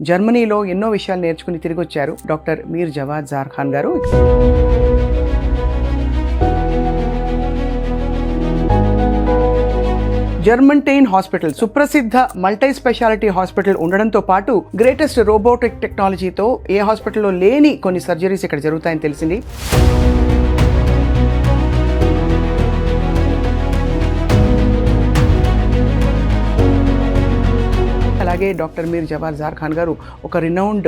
జర్మనీలో ఎన్నో విషయాలు నేర్చుకుని తిరిగి వచ్చారు డాక్టర్ మీర్ జవాద్ జార్ ఖాన్ గారు. జర్మంటైన్ హాస్పిటల్ సుప్రసిద్ధ మల్టీ స్పెషాలిటీ హాస్పిటల్ ఉండడంతో పాటు గ్రేటెస్ట్ రోబోటిక్ టెక్నాలజీతో ఏ హాస్పిటల్లో లేని కొన్ని సర్జరీస్ ఇక్కడ జరుగుతాయని తెలిసింది. అలాగే డాక్టర్ మీర్ జవాద్ జార్ ఖాన్ గారు ఒక రినౌండ్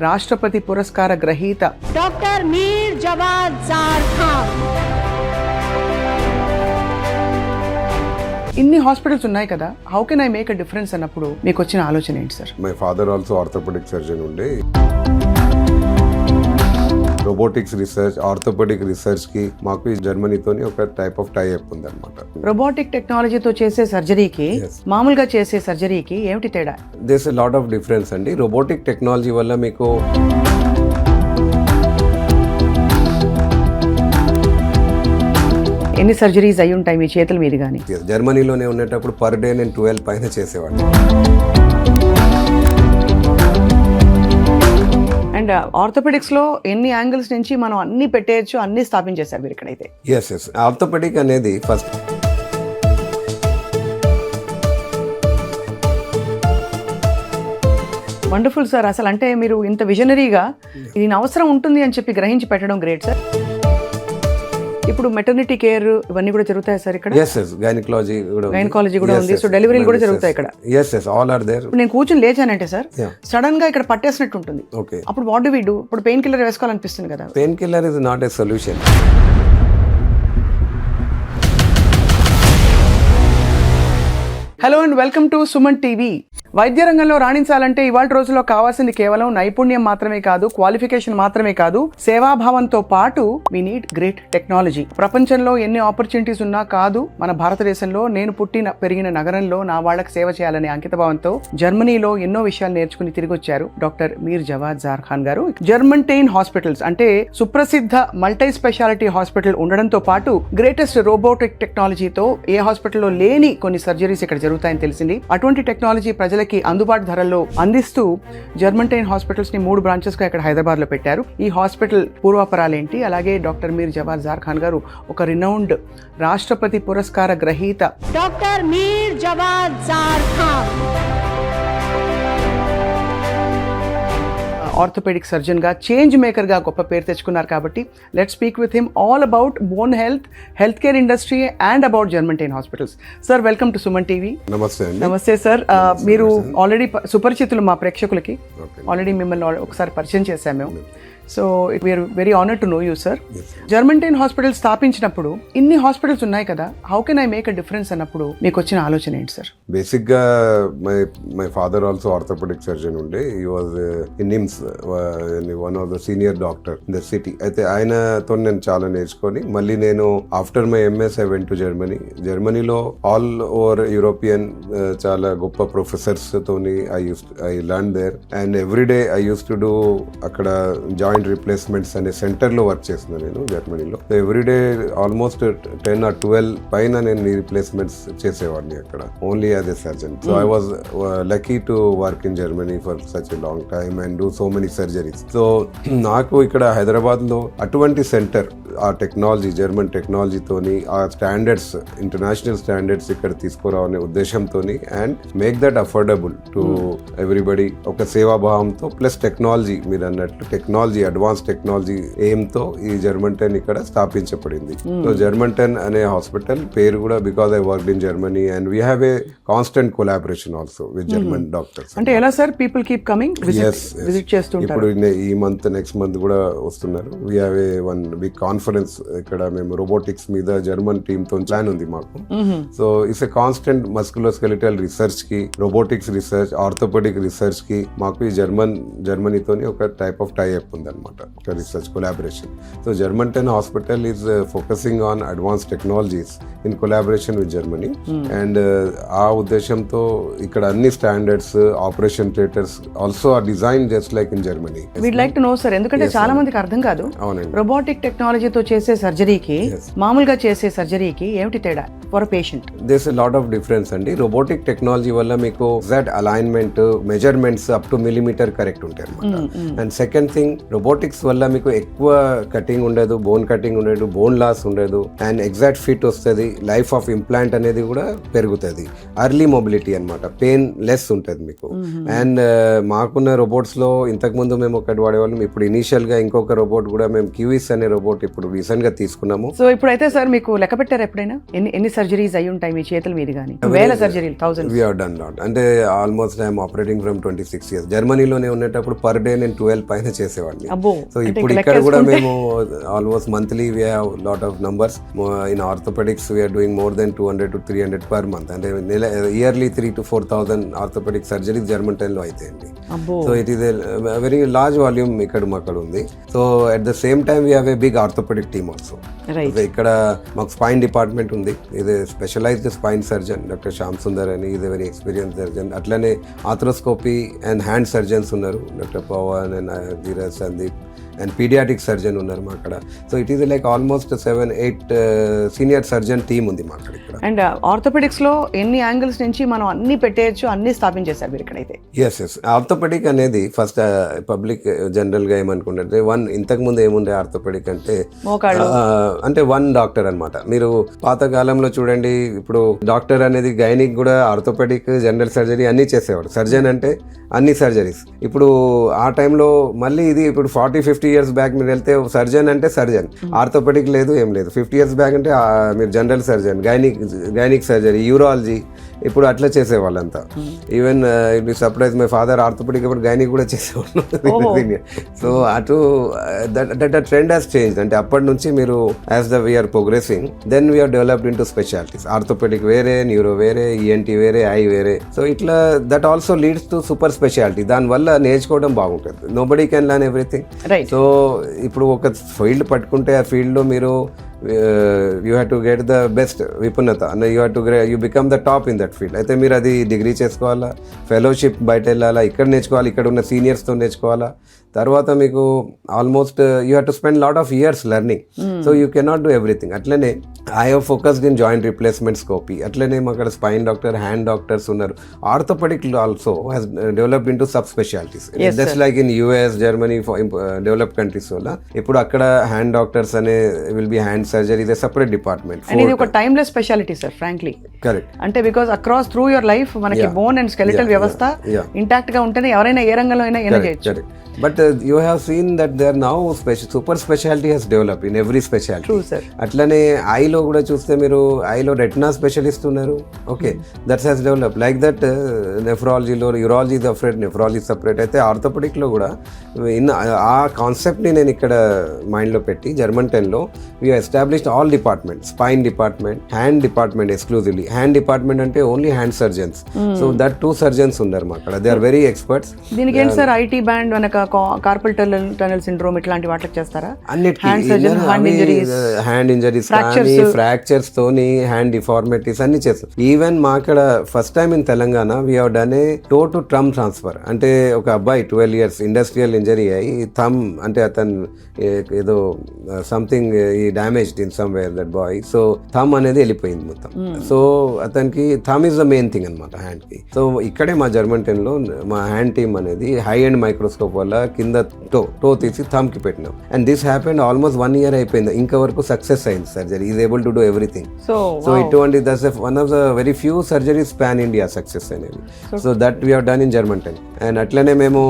రాష్ట్రపతి పురస్కార గ్రహీత. డాక్టర్ మీర్ జవాద్ జార్ ఖాన్. ఇన్ని హాస్పిటల్స్ ఉన్నాయి కదా, how can I make a difference అన్నప్పుడు మీకు వచ్చిన ఆలోచన ఏంటి sir? My father also orthopaedic surgeon ఉండే. రోబోటిక్స్ రీసెర్చ్, ఆర్థోపెడిక్ రీసెర్చ్ కి మాకు జర్మనీతోని ఒక టైప్ ఆఫ్ టై అప్ ఉంది అనమాట. రోబోటిక్ టెక్నాలజీతో చేసే సర్జరీకి మామూలుగా చేసే సర్జరీకి ఏమిటి తేడా? There's a lot of difference అండి. రోబోటిక్ టెక్నాలజీ వల్ల మీకు ఎన్ని సర్జరీస్ అయి ఉంటాయి మీ చేతుల మీద కానీ? జర్మనీలోనే ఉండేటప్పుడు పర్ డే నేను 12 పైన చేసేవాడిని. అండ్ ఆర్థోపెడిక్స్ లో ఎన్ని యాంగిల్స్ నుంచి మనం అన్ని పెట్టేయచ్చు, అన్ని స్థాపించేశారు మీరు ఇక్కడైతే. ఎస్ ఆర్థోపెడిక్ అనేది ఫస్ట్ వండర్ఫుల్ సార్. అసలు అంటే మీరు ఇంత విజనరీగా దీని అవసరం ఉంటుంది అని చెప్పి గ్రహించి పెట్టడం గ్రేట్ సార్. ఇప్పుడు మెటర్నిటీ కేర్ ఇవన్నీ కూడా జరుగుతాయి సార్ ఇక్కడ? గైనకాలజీ కూడా ఉంది. సో డెలివరీలు కూడా జరుగుతాయి ఇక్కడ? All are there. నేను కూర్చొని లేచానంటే సార్ సడన్ గా ఇక్కడ పట్టేసినట్టు ఉంటుంది. అప్పుడు వాట్ డు వి డు? ఇప్పుడు పెయిన్ కిల్లర్ వేసుకోవాలనిపిస్తుంది కదా? Pain killer is not a solution. Hello and welcome to Suman TV. వైద్య రంగంలో రాణించాలంటే ఇవాళ రోజుల్లో కావాల్సింది కేవలం నైపుణ్యం మాత్రమే కాదు, క్వాలిఫికేషన్ మాత్రమే కాదు, సేవాభావంతో పాటు వి నీడ్ గ్రేట్ టెక్నాలజీ. ప్రపంచంలో ఎన్ని ఆపర్చునిటీస్ ఉన్నా కాదు, మన భారతదేశంలో నేను పుట్టిన పెరిగిన నగరంలో నా వాళ్ళకి సేవ చేయాలనే అంకితభావంతో జర్మనీలో ఎన్నో విషయాలు నేర్చుకుని తిరిగి వచ్చారు డాక్టర్ మీర్ జవాద్ జార్ ఖాన్ గారు. జర్మంటైన్ హాస్పిటల్స్ అంటే సుప్రసిద్ధ మల్టీ స్పెషాలిటీ హాస్పిటల్ ఉండడంతో పాటు గ్రేటెస్ట్ రోబోటిక్ టెక్నాలజీతో ఏ హాస్పిటల్లో లేని కొన్ని సర్జరీస్ ఇక్కడ జరుగుతాయని తెలిసింది. అటువంటి టెక్నాలజీ ప్రజలకి అందుబాటు ధరల్లో అందిస్తూ జర్మంటైన్ హాస్పిటల్స్ ని 3 బ్రాంచెస్ గా ఇక్కడ హైదరాబాద్ లో పెట్టారు. ఈ హాస్పిటల్ పూర్వాపరాలేంటి, అలాగే డాక్టర్ మీర్ జవాద్ జార్ ఖాన్ గారు ఒక రినౌండ్ రాష్ట్రపతి పురస్కార గ్రహీత. Doctor Mir Jawad Zar Khan orthopaedic surgeon గా, చేంజ్ మేకర్ గా గొప్ప పేరు తెచ్చుకున్నారు. కాబట్టి let's speak with him all about bone health care industry and about Germanten hospitals. Sir welcome to Suman TV. నమస్తే సార్. మీరు ఆల్రెడీ సుపరిచితులు మా ప్రేక్షకులకి. ఆల్రెడీ మిమ్మల్ని ఒకసారి పరిచయం చేశాం మేము. So we're very honour to know you sir. జర్మంటైన్ hospital స్థాపించినప్పుడు ఇన్ని హాస్పిటల్స్ ఉన్నాయి కదా, how can I make a difference అన్నప్పుడు మీకు వచ్చిన ఆలోచన ఏంటి సార్? బేసిక్ గా my father also orthopaedic surgeon ఉండే. He was in NIMS, one of the senior doctor in the city. అయితే ఆయనతో నేను చాలా నేర్చుకొని మళ్ళీ నేను after my MS I went to జర్మనీలో ఆల్ ఓవర్ యూరోపియన్ చాలా గొప్ప ప్రొఫెసర్స్ తోని I learn there. And every day I use to do అక్కడ జాయింట్ రిప్లేస్మెంట్స్ అనే సెంటర్ లో వర్క్ చేస్తున్నాను నేను జర్మనీలో. ఎవ్రీడే ఆల్మోస్ట్ 10 or 12 పైన నేను రిప్లేస్మెంట్స్ చేసేవాడిని అక్కడ, only as a surgeon. So I was lucky to work in Germany for such a long time and do so many surgeries. So నాకు ఇక్కడ హైదరాబాద్ లో అటువంటి సెంటర్, ఆ టెక్నాలజీ, జర్మన్ టెక్నాలజీతోని ఆ స్టాండర్డ్స్, ఇంటర్నేషనల్ స్టాండర్డ్స్ ఇక్కడ తీసుకురావాలనే ఉద్దేశంతోని and make that affordable to everybody, ఒక సేవాభావంతో ప్లస్ టెక్నాలజీ, మీరు అన్నట్లు టెక్నాలజీ, అడ్వాన్స్ టెక్నాలజీ ఎయిమ్ తో ఈ జర్మంటైన్ ఇక్కడ స్థాపించబడింది. సో జర్మంటైన్ అనే హాస్పిటల్ పేరు కూడా because I worked in Germany and we have a constant collaboration also with German doctors. అంటే ఎలా sir people keep coming, visit చేస్తుంటారు? ఇప్పుడు ఈ మంత్, నెక్స్ట్ మంత్ కూడా వస్తున్నారు. We have a one big conference ఇక్కడ. మేము రోబోటిక్స్ మీద జర్మన్ టీమ్ తో ప్లాన్ ఉంది మాకు. So it's a constant musculoskeletal research కి, రోబోటిక్స్ రీసెర్చ్, ఆర్థోపెడిక్ రీసెర్చ్ కి మాకు ఈ జర్మనీతోని ఒక టైప్ ఆఫ్ టై అప్ ఉంది అనమాట, ఒక research collaboration. So Germanten hospital is focusing on advance technologies in collaboration with Germany. And ఆ ఉద్దేశంతో ఇక్కడ అన్ని standards, operation theatres also are design just like like in Germany. We'd like to know sir, ఎందుకంటే చాలా మందికి అర్థం కాదు అవునండి. రోబోటిక్ టెక్నాలజీతో చేసే సర్జరీకి మామూలుగా చేసే సర్జరీకి ఏమిటి తేడా for patient? This a lot of difference అండి. రోబోటిక్ టెక్నాలజీ వల్ల మీకు exact alignment, measurements up to millimetre correct ఉంటాయి అనమాట. అండ్ సెకండ్ థింగ్, రోబోటిక్స్ వల్ల మీకు ఎక్కువ కటింగ్ ఉండదు, బోన్ కటింగ్ ఉండదు, బోన్ లాస్ ఉండదు, అండ్ ఎగ్జాక్ట్ ఫిట్ వస్తుంది. లైఫ్ ఆఫ్ ఇంప్లాంట్ అనేది కూడా పెరుగుతుంది. అర్లీ మొబిలిటీ అనమాట, పెయిన్ లెస్ ఉంటుంది మీకు. అండ్ మాకున్న రోబోట్స్ లో ఇంతకు ముందు మేము ఒకటి వాడేవాళ్ళం. ఇప్పుడు ఇనీషియల్ గా ఇంకొక రోబోట్ కూడా మేము క్యూయిస్ అనే రోబోట్ ఇప్పుడు రీసెంట్ గా తీసుకున్నాము. సో ఇప్పుడైతే సార్ మీకు లెక్క పెట్టారు ఎప్పుడైనా ఎన్ని సర్జరీస్ అయి ఉంటాయి మీ చేతుల మీద? కానీ వేల సర్జరీలు, thousands. We have done lot. అంటే almost I'm operating from 26 years. జర్మనీలోనే ఉండేటప్పుడు పర్ డే నేను 12 పైన చేసేవాడిని. సో ఇప్పుడు ఇక్కడ కూడా మేము almost monthly we have lot of numbers. In orthopaedics we are doing more than 200 to 300 per month. అంటే yearly 3,000 to 4,000 orthopaedic surgeries Germanten లో అయితాయండి. So it is very large volume ఇక్కడ ఉంది. So at the same time we have a big orthopaedic team also. ఇక్కడ మాకు spine department ఉంది. ఇది specialised spine surgeon doctor Shyam Sundar అని, ఇది వెరీ ఎక్స్పీరియన్స్ సర్జన్. అట్లనే ఆర్థ్రోస్కోపీ అండ్ హ్యాండ్ సర్జన్స్ ఉన్నారు, doctor Pavan and Dheeraj Sandeep. And paediatric surgeon ఉన్నారు మా అక్కడ. So it is like almost 7-8 senior surgeon team ఉంది మా అక్కడ. అండ్ ఆర్థోపెడిక్స్ లో ఎన్ని యాంగిల్స్ నుంచి మనం అన్ని పెట్టేయచ్చు, అన్ని స్థాపించేశారు మీరు ఇక్కడైతే. ఎస్ ఆర్థోపెడిక్ అనేది ఫస్ట్ పబ్లిక్ జనరల్ గా ఏమనుకుంటే ఇంతకు ముందు ఏముండే ఆర్థోపెడిక్ అంటే వన్ డాక్టర్ అనమాట. మీరు పాత కాలంలో చూడండి, ఇప్పుడు డాక్టర్ అనేది గైనిక్ కూడా ఆర్థోపెడిక్, జనరల్ సర్జరీ అన్ని చేసేవాడు. సర్జన్ అంటే అన్ని సర్జరీస్. ఇప్పుడు ఆ టైంలో మళ్ళీ ఇది ఇప్పుడు 40-50 years బ్యాక్ మీరు వెళ్తే సర్జన్ అంటే సర్జన్, ఆర్థోపెడిక్ లేదు, ఏం లేదు. 50 years బ్యాక్ అంటే మీరు general surgeon, gynaec surgery, urology, ఇప్పుడు అట్లా చేసేవాళ్ళంతా. Even surprise my father orthopaedic ఇప్పుడు గైనిక్ కూడా చేసేవాళ్ళు. సో అటు దట్ ట్రెండ్ హాస్ చేంజ్. అంటే అప్పటి నుంచి మీరు as the we're progressing then we're developed in to specialities. Orthopaedic వేరే, న్యూరో వేరే, ఈఎన్టీ వేరే, ఐ వేరే. సో ఇట్లా that also leads to super speciality. దానివల్ల నేర్చుకోవడం బాగుంటుంది. Nobody can learn everything. So ఇప్పుడు ఒక ఫీల్డ్ పట్టుకుంటే ఆ ఫీల్డ్లో మీరు you have to get the best విపుణత, you become the top in that field. అయితే మీరు అది డిగ్రీ చేసుకోవాలా, ఫెలోషిప్ బయట వెళ్ళాలా, ఇక్కడ నేర్చుకోవాలి, ఇక్కడ ఉన్న సీనియర్స్తో నేర్చుకోవాలా. తర్వాత మీకు almost you have to spend lot of years learning. So you cannot do everything. అట్లనే I have focused in joint replacement scopy. అట్లనే మా అక్కడ స్పైన్ డాక్టర్, హ్యాండ్ డాక్టర్స్ ఉన్నారు. Orthopaedic also has developed in to sub specialities. Just like in US, Germany, developed countries వల్ల ఇప్పుడు అక్కడ hand doctors అనే will be hand surgery, ఇది separate department. And ఇది ఒక timeless speciality sir, frankly. Correct. అంటే because across through your life మనకి bone and skeletal వ్యవస్థ ఇంటాక్ట్ గా ఉంటేనే ఎవరైనా ఏ రంగంలో అయినా చేయొచ్చు. But you have seen that there now super specialty has developed in every specialty. True, sir. అట్లనే ఐలో కూడా చూస్తే మీరు ఐలో రెటినా స్పెషలిస్ట్ ఉన్నారు. Okay, that's has develop like that. నెఫ్రాలజీలో యూరాలజీ సపరేట్, నెఫ్రాలజీ సపరేట్. అయితే ఆర్థోపెడిక్లో కూడా ఆ కాన్సెప్ట్ని నేను ఇక్కడ మైండ్లో పెట్టి జర్మన్ 10లో we established all department, spine department, hand department exclusively. Hand department అంటే only hand surgeons. So that 2 surgeons ఉన్నారు మా అక్కడ. They are very experts. దీనికి ఏంటి సార్, ఐటీ బ్యాండ్ వెనక కార్పల్ టనల్ సిండ్రోమ్ ఇట్లాంటి వాటికి చేస్తారా? హ్యాండ్ ఇంజరీస్ కానీ, ఫ్రాక్చర్స్ తోని, హ్యాండ్ డిఫార్మిటీస్ అన్ని చేస్తారు. ఈవెన్ మా అక్కడ first time in Telangana we have done a toe to ట్రమ్ ట్రాన్స్ఫర్. అంటే ఒక అబ్బాయి 12 years ఇండస్ట్రియల్ ఇంజరీ అయ్యి థమ్, అంటే అతను ఏదో సంథింగ్ ఈ damaged in somewhere that boy. So thumb అనేది వెళ్ళిపోయింది మొత్తం. సో అతనికి thumb is the main thing అనమాట హ్యాండ్ కి. సో ఇక్కడే మా జర్మన్ 10లో మా హ్యాండ్ టీమ్ అనేది హై అండ్ మైక్రోస్కోప్ వల్ల కింద టో తీసి థమ్ కి పెట్టినాం. And this happened almost 1 year అయిపోయింది. ఇంకా వరకు సక్సెస్ అయింది surgery. Is able to do everything. So ఇటువంటి that's one of the very few surgeries pan India success అనేది. So that we have done in German 10. And అట్లనే మేము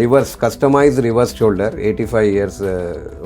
reverse customised reverse shoulder, 85 years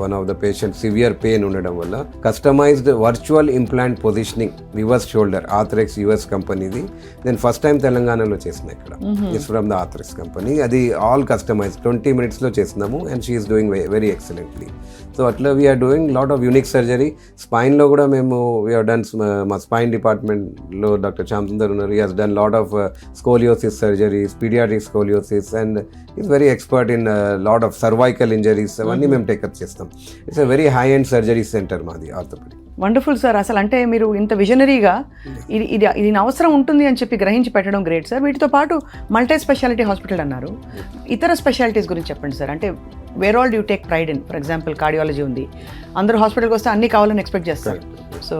one of the patient severe pain ఉండడం వల్ల customised virtual implant positioning reverse shoulder, Arthrex US కంపెనీది. నేను first time తెలంగాణలో చేసిన ఇక్కడ. It's from the Arthrex company. అది ఆల్ కస్టమైజ్ 20 minutes లో చేసినాము. And she is doing very excellently. So అట్లా we are doing lot of unique surgery. స్పైన్లో కూడా మేము వీఆర్ డన్, మా స్పైన్ డిపార్ట్మెంట్లో డాక్టర్ శ్యామ్ సుందర్ ఉన్నారు. He has done lot of scoliosis surgeries, paediatric scoliosis, and is very expert in lot of cervical injuries. అవన్నీ మేము take up చేస్తాం. It's a very high and surgery centre మాది ఆర్థోపెడిక్. Wonderful sir. అసలు అంటే మీరు ఇంత విజనరీగా ఇది అవసరం ఉంటుంది అని చెప్పి గ్రహించి పెట్టడం గ్రేట్ సార్. వీటితో పాటు మల్టీ స్పెషాలిటీ హాస్పిటల్ అన్నారు. ఇతర స్పెషాలిటీస్ గురించి చెప్పండి సార్. అంటే where all you take pride in? For example cardiology ఉంది, అందరూ హాస్పిటల్కి వస్తే అన్ని కావాలని ఎక్స్పెక్ట్ చేస్తారు. సో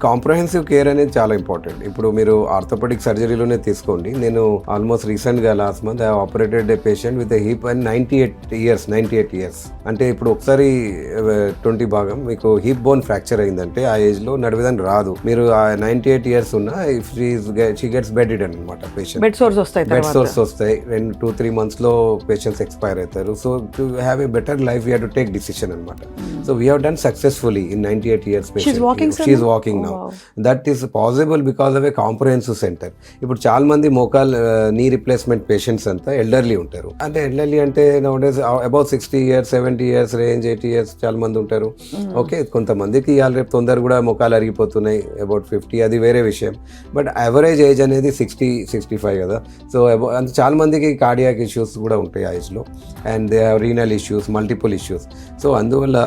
కాంప్రహెన్సివ్ కేర్ అనేది చాలా ఇంపార్టెంట్. ఇప్పుడు మీరు ఆర్థోపెడిక్ సర్జరీలోనే తీసుకోండి. నేను ఆల్మోస్ట్ రీసెంట్గా last month I operated A patient with hip and 98 years. అంటే ఇప్పుడు ఒకసారి 20 భాగం మీకు హిప్ బోన్ ఫ్రాక్చర్ అయిందంటే ఆ ఏజ్లో నడివేదాన్ని రాదు. మీరు ఆ 98 ఇయర్స్ ఉన్నా if she gets bed ridden అనమాట. పేషెంట్ బెడ్ సోర్స్ వస్తాయి 2-3 monthsలో పేషెంట్స్ ఎక్స్పైర్ అవుతారు. So to have a better life we have to take decision అనమాట. So we have done successfully in 98 years patient. She is walking now. That is possible because of a comprehensive center. ఇప్పుడు చాలా మంది మోకాల్ knee replacement patients అంతా elderly ఉంటారు. అంటే elderly అంటే నౌడేస్ about 60 years 70 years range 80 years చాలా మంది ఉంటారు. ఓకే, కొంతమందికి ఇవాళ రేపు తొందర కూడా మోకాలు అరిగిపోతున్నాయి అబౌట్ 50, అది వేరే విషయం. బట్ యావరేజ్ ఏజ్ అనేది 60-65 కదా. సో అంటే చాలా మందికి కార్డియాక్ ఇష్యూస్ కూడా ఉంటాయి ఆ ఏజ్లో, and they have renal issues, multiple issues. So అందువల్ల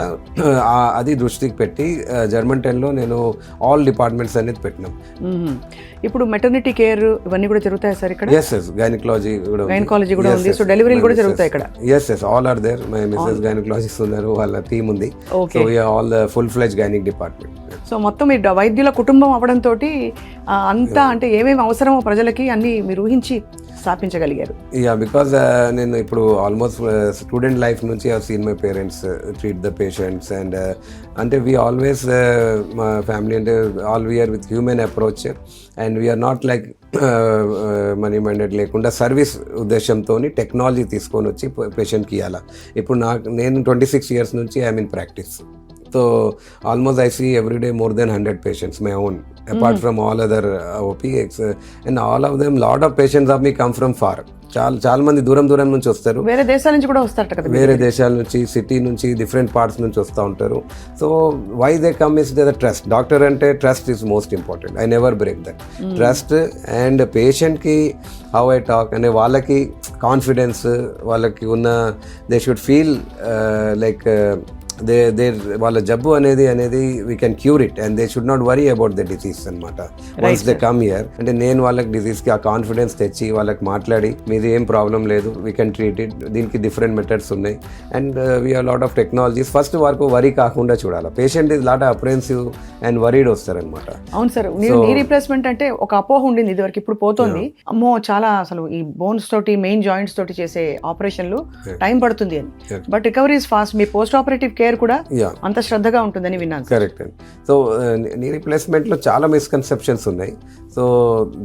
అది దృష్టికి పెట్టి జర్మన్ 10లో నేను ఆల్ డిపార్ట్మెంట్స్ అనేది పెట్టినాం. ఇప్పుడు మెటర్నిటీ కేర్ ఇవన్నీ కూడా జరుగుతాయి సార్ ఇక్కడ? ఎస్ గైనకాలజీ కూడా ఉంది. సో డెలివరీలు కూడా జరుగుతాయి ఇక్కడ? Yes all are there. My Mrs gynaecologist ఉన్నారు, వాళ్ళ టీమ్ ఉంది. So we are all the full fledged gynaec department. So మొత్తం ఈ వైద్యుల కుటుంబం అవడంతో అంతా అంటే ఏమేమి అవసరమో ప్రజలకి అన్ని మీరు ఊహించి స్థాపించగలిగారు. యా, బికాజ్ నేను ఇప్పుడు ఆల్మోస్ట్ స్టూడెంట్ లైఫ్ నుంచి I seen my parents treat the patients. And అంటే వీ ఆల్వేస్ మా ఫ్యామిలీ అంటే all we are with human approach and we are not like money minded లేకుండా సర్వీస్ ఉద్దేశంతో టెక్నాలజీ తీసుకొని వచ్చి పేషెంట్కి ఇవ్వాలా. ఇప్పుడు నేను 26 years నుంచి I'm in practice. So almost I see every day more than 100 patients, my own, apart from all other OPX, and all of them, lot of patients of me come from far. చాలా మంది దూరం నుంచి వస్తారు, వేరే దేశాల నుంచి కూడా వస్తారు కదా, వేరే దేశాల నుంచి, సిటీ నుంచి, డిఫరెంట్ పార్ట్స్ నుంచి వస్తూ ఉంటారు. So why they come is the trust. Doctor అంటే trust is most important. I never break that trust. And పేషెంట్కి హౌ ఐ టాక్ అనే వాళ్ళకి కాన్ఫిడెన్స్, వాళ్ళకి ఉన్న they should feel like they వాళ్ళ జబ్బు అనేది we can cure it and they should not worry about the disease అనమాట. Once they come here అంటే నేను వాళ్ళకి డిసీజ్కి ఆ కాన్ఫిడెన్స్ తెచ్చి వాళ్ళకి మాట్లాడి మీది ఏం ప్రాబ్లం లేదు, వీ కెన్ ట్రీట్ ఇట్, దీనికి డిఫరెంట్ మెథడ్స్ ఉన్నాయి and we have lot of technologies. First వరకు వరీ కాకుండా చూడాలి. Patient is lot apprehensive and worried వస్తారనమాట. అవును సార్, నీ రీప్లేస్మెంట్ అంటే ఒక అపోహ ఉండింది ఇదివరకు, ఇప్పుడు పోతుంది. అమ్మో చాలా అసలు ఈ బోన్స్ తోటి మెయిన్ జాయింట్స్ తోటి చేసే ఆపరేషన్లు టైం పడుతుంది అని, but recovery is fast. Me post operative care కూడా అంత శ్రద్ధగా ఉంటుందని విన్నాను. కరెక్ట్ అండి. సో నీ రీప్లేస్మెంట్ లో చాలా మిస్కన్సెప్షన్స్ ఉన్నాయి. So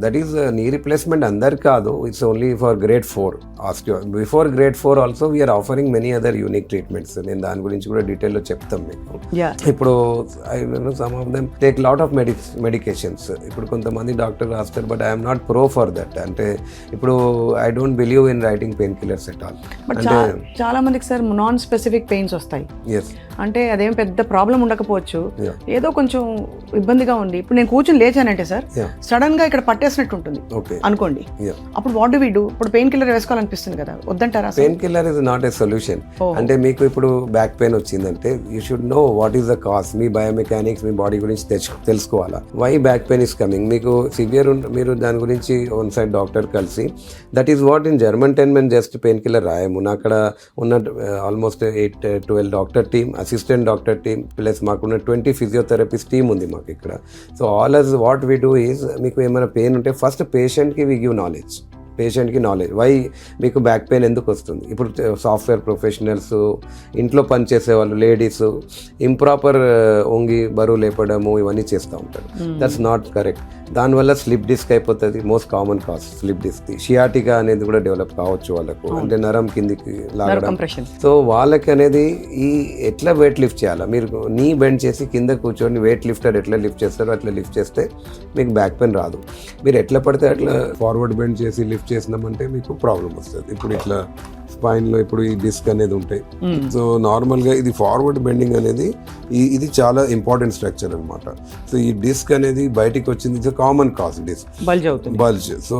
that is knee replacement అందరు కాదు, it's only for grade 4 osteo. Before grade 4 also we are offering many other unique treatments. నేను దాని గురించి కూడా డీటెయిల్లో చెప్తాం మీకు. ఇప్పుడు some of them take lot of medications. ఇప్పుడు కొంతమంది డాక్టర్ రాస్తారు, but I'm not pro for that. అంటే ఇప్పుడు I don't believe in writing pain killers at all. అంటే చాలా మందికి సార్ నాన్ స్పెసిఫిక్ పెయిన్స్ వస్తాయి. అంటే అదేం పెద్ద ప్రాబ్లం ఉండకపోవచ్చు, ఏదో కొంచెం ఇబ్బందిగా ఉంది. ఇప్పుడు నేను కూర్చొని లేచానంటే సార్ సడన్ గా ఇక్కడ పట్టేసినట్టు ఉంటుంది అనుకోండి, అప్పుడు వాట్ డు వి డు? ఇప్పుడు పెయిన్ కిల్లర్ వేసుకోవాలనిపిస్తుంది కదా, వద్దంటారా? Pain killer is not a solution. అంటే మీకు ఇప్పుడు బ్యాక్ పెయిన్ వచ్చిందంటే you should know what is the cause. మీ బయోమెకానిక్స్, మీ బాడీ గురించి తెలుసుకోవాలా. Why back pain is coming. మీకు సివియర్ మీరు దాని గురించి వన్ సైడ్ డాక్టర్ కలిసి, that is what in German 10 మేము జస్ట్ పెయిన్ కిల్లర్ రాయము. నా అక్కడ ఉన్న almost 8-12 doctor team, assistant doctor team, plus మాకున్న 20 ఫిజియోథెరపిస్ట్ టీమ్ ఉంది మాకు ఇక్కడ. So all us what we do is, మీకు ఏమైనా పెయిన్ ఉంటే ఫస్ట్ పేషెంట్కి వీ గివ్ నాలెడ్జ్. పేషెంట్కి నాలెడ్జ్, వై మీకు బ్యాక్ పెయిన్ ఎందుకు వస్తుంది. ఇప్పుడు సాఫ్ట్వేర్ ప్రొఫెషనల్స్, ఇంట్లో పనిచేసే వాళ్ళు, లేడీస్ ఇంప్రాపర్ వంగి బరువు లేపడము ఇవన్నీ చేస్తూ ఉంటారు. That's not correct. దానివల్ల స్లిప్ డిస్క్ అయిపోతుంది. Most common cause slip disc. Sciatica అనేది కూడా డెవలప్ కావచ్చు వాళ్ళకు, అంటే నరం కిందికి లాగడం. సో వాళ్ళకి అనేది ఈ ఎట్లా వెయిట్ లిఫ్ట్ చేయాలా, మీరు నీ బెండ్ చేసి కింద కూర్చొని వెయిట్ లిఫ్టర్ ఎట్లా లిఫ్ట్ చేస్తారో అట్లా లిఫ్ట్ చేస్తే మీకు బ్యాక్ పెయిన్ రాదు. మీరు ఎట్లా పడితే అట్లా ఫార్వర్డ్ బెండ్ చేసి లిఫ్ట్ చేసినామంటే మీకు ప్రాబ్లం వస్తుంది. ఇప్పుడు ఇట్లా స్పైన్ లో ఇప్పుడు ఈ డిస్క్ అనేది ఉంటాయి. సో నార్మల్ గా ఇది ఫార్వర్డ్ బెండింగ్ అనేది ఇది చాలా ఇంపార్టెంట్ స్ట్రక్చర్ అన్నమాట. సో ఈ డిస్క్ అనేది బయటికి వచ్చింది, it's common cause disc bulge అవుతుంది. బల్జ్. సో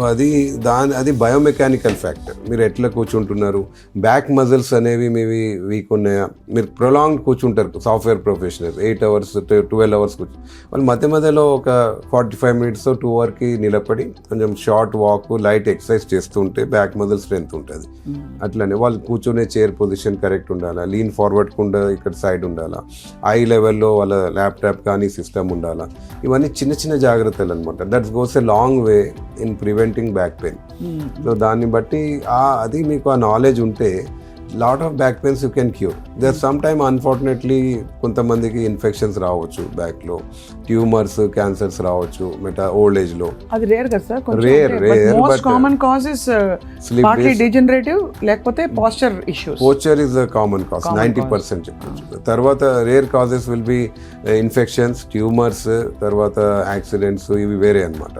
అది బయోమెకానికల్ ఫ్యాక్టర్. మీరు ఎట్లా కూర్చుంటున్నారు, బ్యాక్ మజిల్స్ అనేవి మీవి వీక్ ఉన్నాయా, మీరు ప్రొలాంగ్ కూర్చుంటారు సాఫ్ట్వేర్ ప్రొఫెషనల్స్ 8 hours 12 hours కూర్చు, వాళ్ళు మధ్య మధ్యలో ఒక 45 minutes 2 hours నిలబడి కొంచెం షార్ట్ వాక్ లైట్ ఎక్సర్సైజ్ చేస్తుంటే బ్యాక్ మజిల్ స్ట్రెంత్ ఉంటుంది. అట్లనే వాళ్ళు కూర్చునే చైర్ పొజిషన్ కరెక్ట్ ఉండాలా, లీన్ ఫార్వర్డ్ కుండా ఇక్కడ సైడ్ ఉండాలా, ఐ లెవెల్లో వాళ్ళ ల్యాప్టాప్ కానీ సిస్టమ్ ఉండాలా, ఇవన్నీ చిన్న చిన్న జాగ్రత్తలు అనమాట. That goes a long way in preventing back pain. So దాన్ని బట్టి అది మీకు ఆ నాలెడ్జ్ ఉంటే lot of back pains you can cure. There some time unfortunately కొంతమందికి ఇన్ఫెక్షన్స్ రావచ్చు, బ్యాక్లో ట్యూమర్స్ క్యాన్సర్స్ రావచ్చు ఓల్డ్ ఏజ్ లో. అది రేర్ కదా sir? Rare most common cause is partly degenerative లేకపోతే posture issues. Posture is the common cause 90% చెప్పొచ్చు. తర్వాత rare causes will be infections, tumours, తర్వాత యాక్సిడెంట్స్, ఇవి వేరే అనమాట.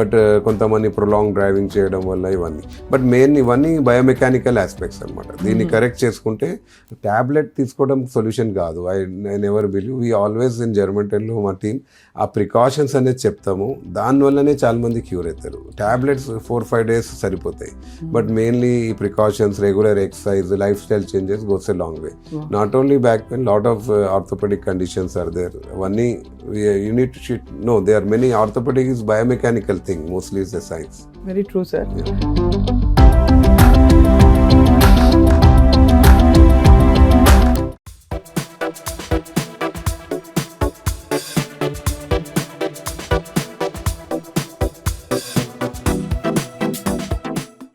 బట్ కొంతమంది ప్రొలాంగ్ డ్రైవింగ్ చేయడం వల్ల ఇవన్నీ. బట్ మెయిన్ ఇవన్నీ బయోమెకానికల్ ఆస్పెక్ట్స్ అనమాట. దీన్ని కరెక్ట్ చేసుకుంటే టాబ్లెట్ తీసుకోవడం సొల్యూషన్ కాదు. I never believe. We always in జర్మంటెల్లో మా టీమ్ ఆ ప్రికాషన్స్ అనేది చెప్తాము. దానివల్లనే చాలా మంది క్యూర్ అవుతారు. టాబ్లెట్స్ 4-5 days సరిపోతాయి. బట్ మెయిన్లీ ఈ precautions, regular exercise, life style changes goes a long way. Not only back pain, lot of orthopaedic conditions are there. అవన్నీ you need to know there are many. Orthopedic is biomechanical thing, mostly is a science. Very true, sir. Yeah.